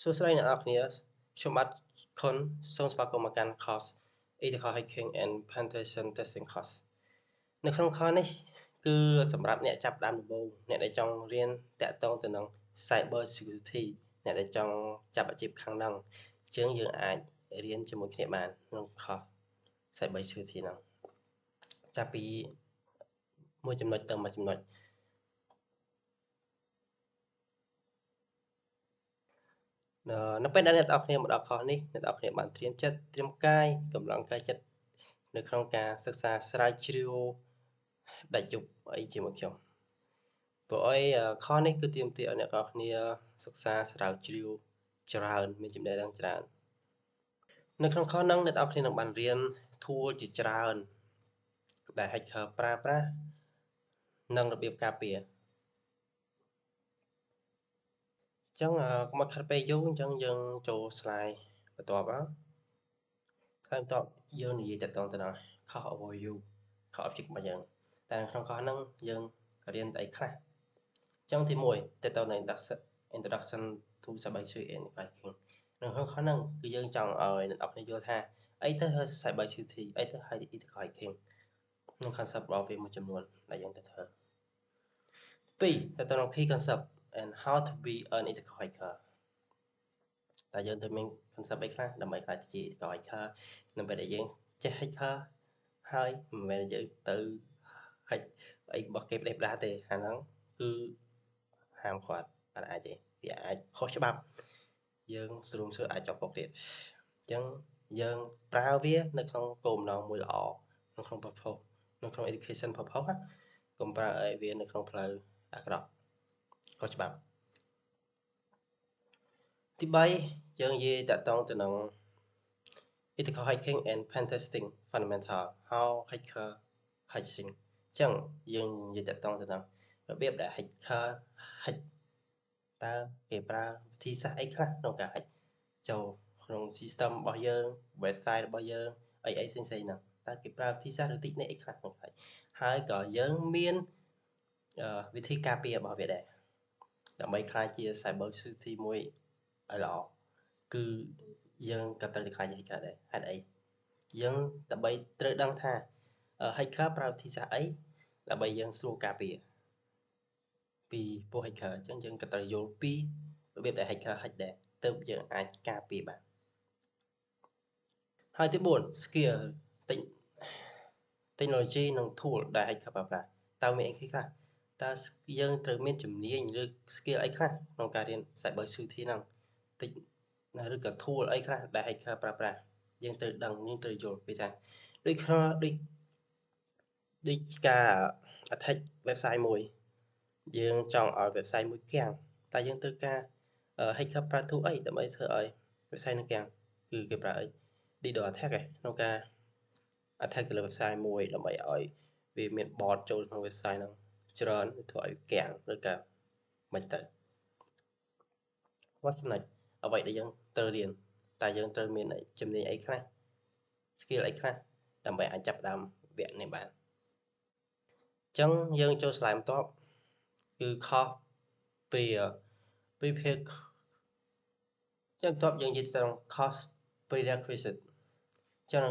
សួស្តីអ្នកនរគ្នាខ្ញុំបាទខុនសូមស្វាគមន៍មកកាន់ course Ethical Hacking and Penetration Testing course នៅក្នុង course នេះគឺសម្រាប់អ្នកចាប់ផ្ដើមដំបូងអ្នកដែលចង់រៀនតាក់ទងទៅនឹង Cyber Security អ្នកដែលចង់ចាប់អាជីពខាងហ្នឹងអញ្ចឹងយើងអាចរៀនជាមួយគ្នាបានក្នុង course Cyber Security ហ្នឹងចាប់ពីមួយចំណុចទៅមួយចំណុចនៅពេលដែលអ្នកនរគ្នាមកដល់ខុសនេះអ្នកនរគ្នាបានត្រៀមចិត្តត្រៀមកាយកម្លាំងកាយចិត្តនៅក្នុងការសិក្សាស្រាវជ្រាវដាច់ជប់អីជាមួយខ្ញុំព្រោះអីខុសនេះគឺទាមទារឲ្យអ្នកនរគ្នាសិក្សាស្រាវជ្រាវច្រើនមានចំណេះដឹងច្រើននៅក្នុងខុសហ្នឹងអ្នកនរគ្នានឹងបានរៀន tool ជាច្រើនដែល hacker ប្រើប្រាស់និងរបៀបការពារអញ្ចឹងកុំឲ្យខាត់ពេលយូរអញ្ចឹងយើងចូល slide បន្ទាប់ណាបន្ទាប់យើងនិយាយតទៅនឹង cost overview cost object របស់យើងតែក្នុងcostហ្នឹងយើងរៀនអីខ្លះអញ្ចឹងទី1តទៅនឹង introduction to cyber security and hacking នៅក្នុងcostហ្នឹងគឺយើងចង់ឲ្យអ្នកនរគ្នាយល់ថាអីទៅ cyber security អីទៅ ethical hacking និង concept របស់វាមួយចំនួនដែលយើងទៅធ្វើ2តទៅនឹង key concept and how to be an ethical hacker តែយើងទៅមាន concept អីខ្លះដើម្បីខ្លាចជា ethical hacker នៅពេលដែលយើងចេះ hacker ហើយមិនមែនយើងទៅ hack អីរបស់គេផ្ដេសផ្ដាសទេអាហ្នឹងគឺហាមគាត់អត់អាចទេវាអាចខុសច្បាប់យើងស្រួមធ្វើអាចជាប់គុកទៀតអញ្ចឹងយើងប្រើវានៅក្នុងគោលបំណងមួយល្អនៅក្នុង purpose នៅក្នុង education purpose ណាកុំប្រើឲ្យវានៅក្នុងផ្លូវអាក្រក់ខុសច្បាប់ទី3យើងនិយាយតាក់ទងទៅនឹង ethical hacking and pen testing fundamental how hacker hacking អញ្ចឹងយើងនិយាយតាក់ទងទៅនឹងរបៀបដែល hacker hack តើគេប្រើវិធីសាស្ត្រអីខ្លះក្នុងការ hack ចូលក្នុង system របស់យើង website របស់យើងអីផ្សេងៗហ្នឹងតើគេប្រើវិធីសាស្ត្រឬ technique អីខ្លះក្នុង hack ហើយក៏យើងមានវិធីការពាររបស់វាដែរដើម្បីខ្លាចជា cyber security មួយឲ្យល្អគឺយើងក៏ត្រូវតែខ្លាច hacker ដែរហេតុអីយើងដើម្បីត្រូវដឹងថា hacker ប្រើវិធីសាស្ត្រអីដើម្បីយើងស្រួលការពារពីពួក hacker អញ្ចឹងយើងក៏ត្រូវយល់ពីរបៀបដែល hacker hack ដែរទើបយើងអាចការពារបានហើយទី4 skill technology និង tool ដែល hacker ប្រើប្រាស់តើមានអីខ្លះតើយើងត្រូវមានជំនាញឬ skill អីខ្លះក្នុងការរៀន cyber security ហ្នឹងឬក៏ tool អីខ្លះដែល hacker ប្រើប្រាស់យើងត្រូវដឹងយើងត្រូវយល់ពីថាដូចការ attack website មួយយើងចង់ឲ្យ website មួយគាំងតែយើងត្រូវការ hacker ប្រើ tool អីដើម្បីធ្វើឲ្យ website នឹងគាំងគឺគេប្រើអី DDoS attack ក្នុងការ attack ទៅលើ website មួយដើម្បីឲ្យវាមាន bot ចូលក្នុង website ហ្នឹងច្រើនធ្វើឲ្យគាំងឬក៏មិនទៅមកចំណុចអ្វីដែលយើងត្រូវរៀនតែយើងត្រូវមានជំនាញអីខ្លះ skill អីខ្លះដើម្បីអាចចាប់ផ្ដើមវគ្គនេះបានអញ្ចឹងយើងចូល slide បន្ទាប់គឺ cost prepare ចឹងបន្ទាប់យើងនិយាយទៅ cost prerequisite ចឹង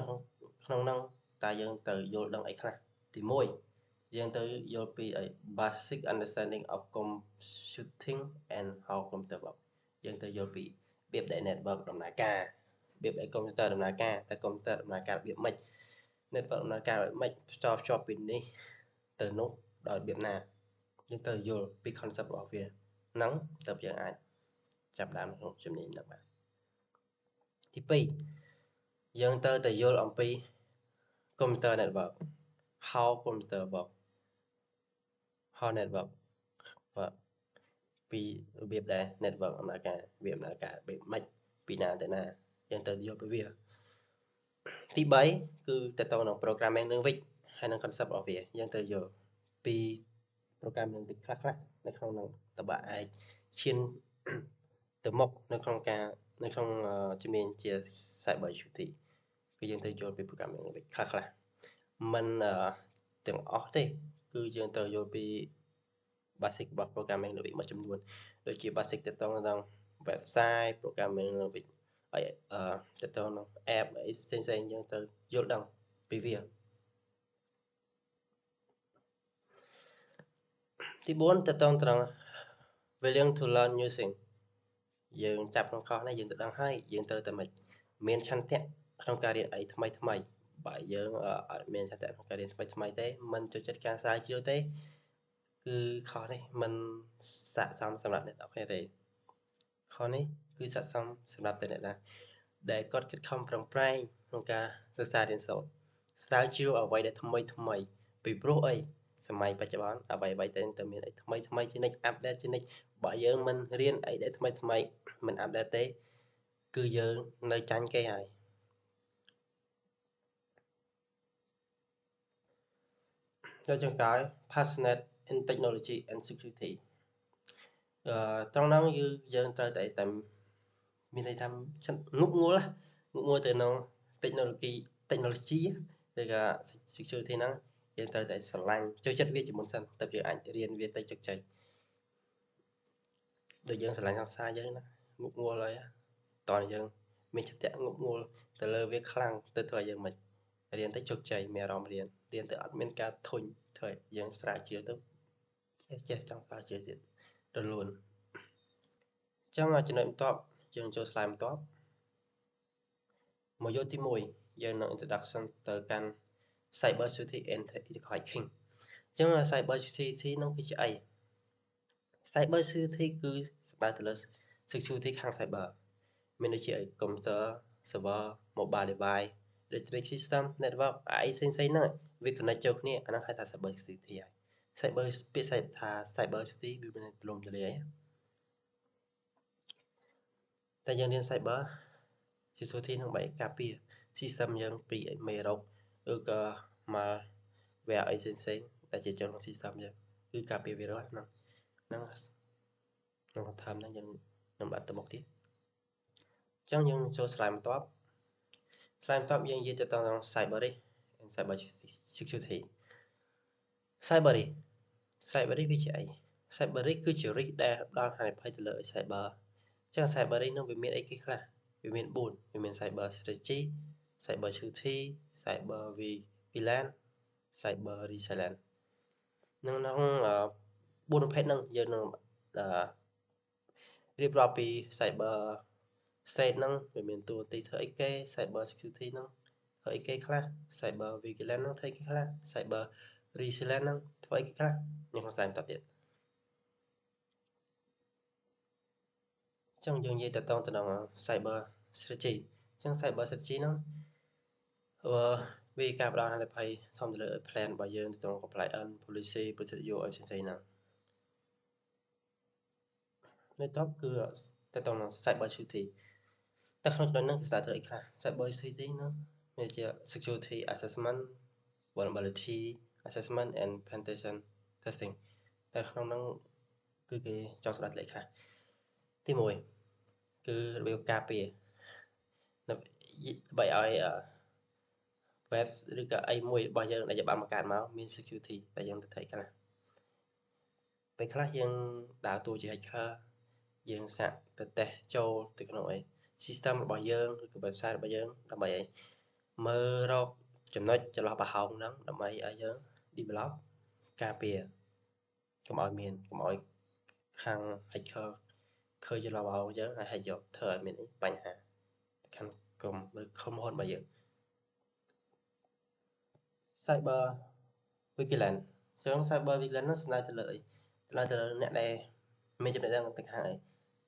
ក្នុងហ្នឹងតើយើងត្រូវយល់ដឹងអីខ្លះទី1យើងត្រូវយល់ពី basic understanding of computing and how computer work យើងត្រូវយល់ពីរបៀបដែល network ដំណើរការរបៀបដែល computer ដំណើរការតែ computer ដំណើរការរបៀបម៉េច network ដំណើរការរបៀបម៉េចភ្ជាប់ពីនេះទៅនោះដោយរបៀបណាយើងត្រូវយល់ពី concept របស់វាហ្នឹងទើបយើងអាចចាប់ដើមក្នុងជំនាញហ្នឹងបានទី2យើងត្រូវតែយល់អំពី computer network how computer work how network work ពីរបៀបដែល network ដំណើរការវាដំណើរការរបៀបម៉េចពីណាទៅណាយើងត្រូវយល់ពីវាទី3គឺតទៅនឹង programming language ហើយនឹង concept របស់វាយើងត្រូវយល់ពី programming language ខ្លះៗនៅក្នុងនោះតើបើអាចឈានទៅមុខនៅក្នុងជំនាញជា cyber security គឺយើងត្រូវយល់ពី programming language ខ្លះមិនទាំងអស់ទេគឺយើងត្រូវយល់ពី basic របស់ programming language មួយចំនួនដូចជា basic ទៅដល់ website programming នឹងវិញហើយទៅទៅនឹង app អីផ្សេងៗយើងទៅយល់ដឹងពីវាទី4ទៅទៅត្រង់ willing to learn new thing យើងចាប់ក្នុងខុសនេះយើងទៅដឹងហើយយើងទៅតែមិនមានឆន្ទៈក្នុងការរៀនអីថ្មីថ្មីបើយើងអត់មានឆន្ទៈក្នុងការរៀនថ្មីថ្មីទេមិនចូលចិត្តការស្រាវជ្រាវទេគឺខុសនេះមិនស័ក្តិសមសម្រាប់អ្នកនរគ្នាទេខុសនេះគឺស័ក្តិសមសម្រាប់តែអ្នកណាដែលគាត់ខិតខំប្រឹងប្រែងក្នុងការសិក្សារៀនសូត្រស្រាវជ្រាវអ្វីដែលថ្មីថ្មីពីព្រោះអីសម័យបច្ចុប្បន្នអ្វីតែមានអីថ្មីថ្មីជានិច្ចអាប់ដេតជានិច្ចបើយើងមិនរៀនអីដែលថ្មីថ្មីមិនអាប់ដេតទេគឺយើងនៅចាញ់គេហើយចូលចុងក្រោយ passionate in technology and security ត្រង់ហ្នឹងយើងត្រូវតែមានន័យថាងុកងល់ទៅក្នុង technology ឬក៏ security ហ្នឹងយើងត្រូវតែស្រឡាញ់ចូលចិត្តវាជាមុនសិនតើយើងអាចរៀនវាទៅជោគជ័យដូចយើងស្រឡាញ់សាស្ត្រយើងណាងុកងល់ហើយតើយើងមានចិត្តងុកងល់ទៅលើវាខ្លាំងទៅធ្វើឲ្យយើងមិនរៀនទៅជោគជ័យមានអារម្មណ៍រៀនទៅអត់មានការធុញធ្វើឲ្យយើងស្រាវជ្រាវទៅចេះចង់ស្រាវជ្រាវទៀតរលូនអញ្ចឹងចំណុចបន្ទាប់យើងចូលស្លាយបន្ទាប់មកយកទី1យើងនឹង introduction ទៅកាន់ cyber security and ethical hacking អញ្ចឹង cyber security នោះគឺជាអី cyber security គឺស្បើទៅលើ security ខាង cyber មានដូចជា computer server mobile device electronic system network អីផ្សេងៗហ្នឹងវា connect ចូលគ្នាអាហ្នឹងហៅថា cyber security ហើយ cyber ពាក្យថា cyber security វាមានទូលំទូលាយតែយើងរៀន cyber security នឹងបែបការពារ system យើងពីមេរោគឬក៏ malware អីផ្សេងៗដែលជាចូលក្នុង system យើងគឺការពារ virus ហ្នឹងក្នុង term ហ្នឹងយើងនឹងបាត់ទៅមុខទៀតអញ្ចឹងយើងចូល slide បន្ទាប់យើងនិយាយទៅដល់ cyber risk and cyber security cyber risk វាជាអី cyber risk គឺជា risk ដែលផ្ដល់ហានិភ័យទៅលើ cyber អញ្ចឹង cyber risk នោះវាមានអីគេខ្លះវាមាន4វាមាន cyber strategy cyber security cyber vigilance cyber resilience ក្នុង4ប្រភេទហ្នឹងយើងនឹងរៀបរាប់ពី cyber state ហ្នឹងវាមានតួនាទីធ្វើអីគេ cyber security ហ្នឹងធ្វើអីគេខ្លះ cyber vigilance ហ្នឹងធ្វើអីគេខ្លះ cyber resilience ហ្នឹងធ្វើអីគេខ្លះខ្ញុំក្នុងស្លាយបន្តទៀតអញ្ចឹងយើងនិយាយទៅនឹង cyber strategy អញ្ចឹង cyber strategy ហ្នឹងវាការផ្ដល់ហានិភ័យធំទៅលើ plan របស់យើងទៅក្នុង compliance policy procedure អីផ្សេងៗហ្នឹងនៅតបគឺទៅនឹង cyber security តែក្នុងចំណុចហ្នឹងគេស្ដាប់ធ្វើអីខ្លះ cyber security ហ្នឹងវាជា security assessment vulnerability assessment and penetration testing តែក្នុងហ្នឹងគឺគេចង់ស្ដាប់លេខខ្លះទី1គឺរបៀបការពារដើម្បីឲ្យweb ឬក៏អីមួយរបស់យើងដែលយើងបានបង្កើតមកមាន security តែយើងទៅធ្វើខ្លះពេលខ្លះយើងដើរតួជា hacker យើងសាកទៅតេស្តចូលទៅក្នុងអី system របស់យើងឬក៏ website របស់យើងដើម្បីអីមើលរកចំណុចចន្លោះប្រហោងហ្នឹងដើម្បីឲ្យយើង develop ការពារកុំឲ្យខាង hacker ឃើញចន្លោះប្រហោងយើងហើយ hack យកធ្វើឲ្យមានបញ្ហាខាងក្រុមឬក្រុមហ៊ុនរបស់យើង cyber vigilance ចឹង cyber vigilance ហ្នឹងសំដៅទៅលើអីសំដៅទៅលើអ្នកដែលមានចំណេះដឹងទៅខាងអី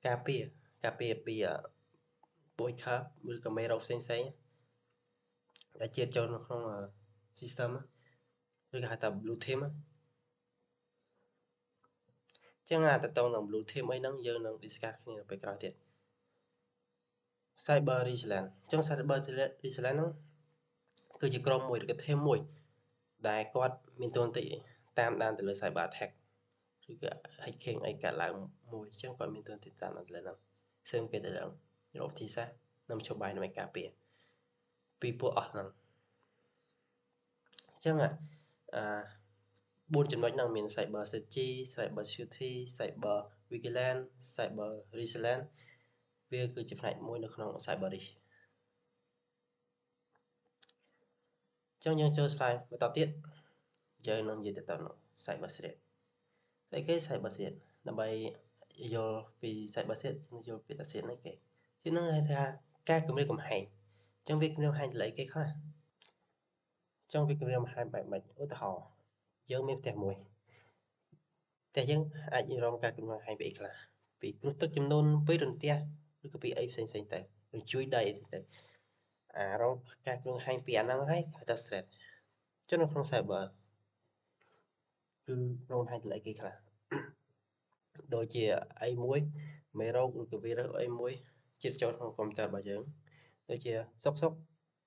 ការពារពីពួក hacker ឬក៏មេរោគផ្សេងៗដែលជិះចូលនៅក្នុង system ឬគេហៅថា blue team ចឹងទៅនឹង blue team អីហ្នឹងយើងនឹង discuss គ្នានៅពេលក្រោយទៀត cyber resilience ចឹង cyber resilience ហ្នឹងគឺជាក្រុមមួយឬក៏ team មួយដែលគាត់មានតួនាទីតាមដានទៅលើ cyber attack ឬក៏ hacking អីកើតឡើងមួយចឹងគាត់មានតួនាទីតាមដានទៅលើហ្នឹងសើគេទៅដល់រកទីសាស្ត្រនិងមធ្យោបាយដើម្បីការពារពីពួកអស់ហ្នឹងចឹង4ចំណុចហ្នឹងមាន cyber strategy cyber security cyber vigilance cyber resilience វាគឺជាផ្នែកមួយនៅក្នុង cyber risk អញ្ចឹងយើងចូល slide បន្តទៀតយើងនឹងនិយាយទៅនឹង cyber threat ស្អីគេ cyber threat ដើម្បីយល់ពី cyber threat យើងយល់ពី threat នេះគេជានឹងថាការគម្រាមកំហែងអញ្ចឹងវាគម្រាមកំហែងទៅលើអីគេខ្លះអញ្ចឹងវាគម្រាមកំហែងបែបម៉េចឧទាហរណ៍យើងមានផ្ទះមួយតែយើងអាចរងការគម្រាមកំហែងពីអីខ្លះពីគ្រោះទឹកចំនួនពីរន្ទះឬក៏ពីអីផ្សេងៗទៅឬជួយដៃអីផ្សេងទៅរងការគម្រាមកំហែងពីអាហ្នឹងហើយហៅថា threat ចុះនៅក្នុង cyber គឺរងកំហែងទៅលើអីគេខ្លះដូចជាអីមួយមេរោគឬក៏វីរុសអីមួយជិតចូលក្នុងកុំព្យូទ័ររបស់យើងដូចជាសុក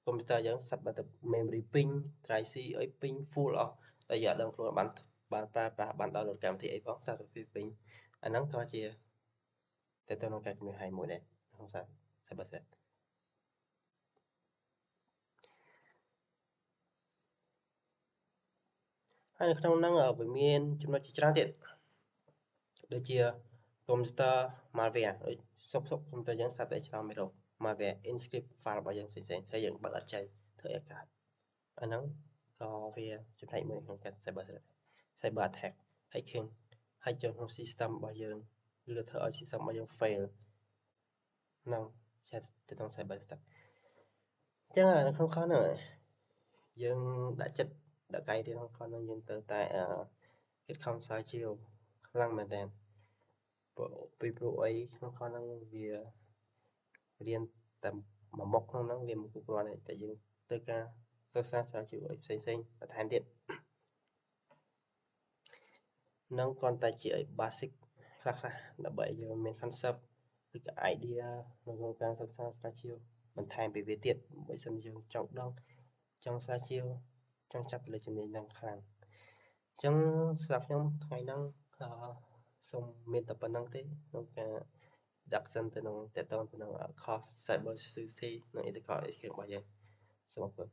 កុំព្យូទ័រយើងសាប់ទៅ memory ពេញ drive C អីពេញ full អស់តែយើងអត់ដឹងខ្លួនបានប្រើប្រាស់បាន download កម្មវិធីអីផងសាប់ទៅពេញអាហ្នឹងក៏ជាទៅក្នុងការគម្រាមកំហែងមួយដែរក្នុង cyber threat ហើយនៅក្នុងហ្នឹងវាមានចំណុចជាច្រើនទៀតដូចជាកុំព្យូទ័រ malware ដូចសុកកុំព្យូទ័រយើងសាប់តែច្រើនមេរោគ malware encrypt file របស់យើងផ្សេងៗហើយយើងបើកអត់ចេញធ្វើឲ្យកើតអាហ្នឹងក៏វាចំណែកមួយក្នុងការ cyber threat cyber attack hacking ហើយចូលក្នុង system របស់យើងឬធ្វើឲ្យ system របស់យើង fail ហ្នឹងជាទៅក្នុង cyber attack អញ្ចឹងនៅក្នុងខហ្នឹងយើងដាក់ចិត្តដាក់កាយរៀនក្នុងខហ្នឹងយើងទៅតែគិតខំស្រាវជ្រាវខ្លាំងមែនតើពីព្រោះអីក្នុងខហ្នឹងវារៀនតែមួយមុខក្នុងហ្នឹងវាមិនគ្រប់គ្រាន់ទេតែយើងទៅការសិក្សាស្រាវជ្រាវអីផ្សេងបន្ថែមទៀតនឹងគ្រាន់តែជា basic ខ្លះដើម្បីយើងមាន concept ឬក៏ idea នៅក្នុងការសិក្សាស្រាវជ្រាវបន្ថែមពីវាទៀតបើមិនយើងចង់ដឹងចង់ស្រាវជ្រាវចង់ចាប់លើជំនាញហ្នឹងខ្លាំងអញ្ចឹងសម្រាប់ខ្ញុំថ្ងៃហ្នឹងសូមមានតែប៉ុណ្្នឹងទេក្នុងការ introduction ទៅនឹងតទៅនឹង course cyber security និង ethical hacking របស់យើងសូមអរគុណ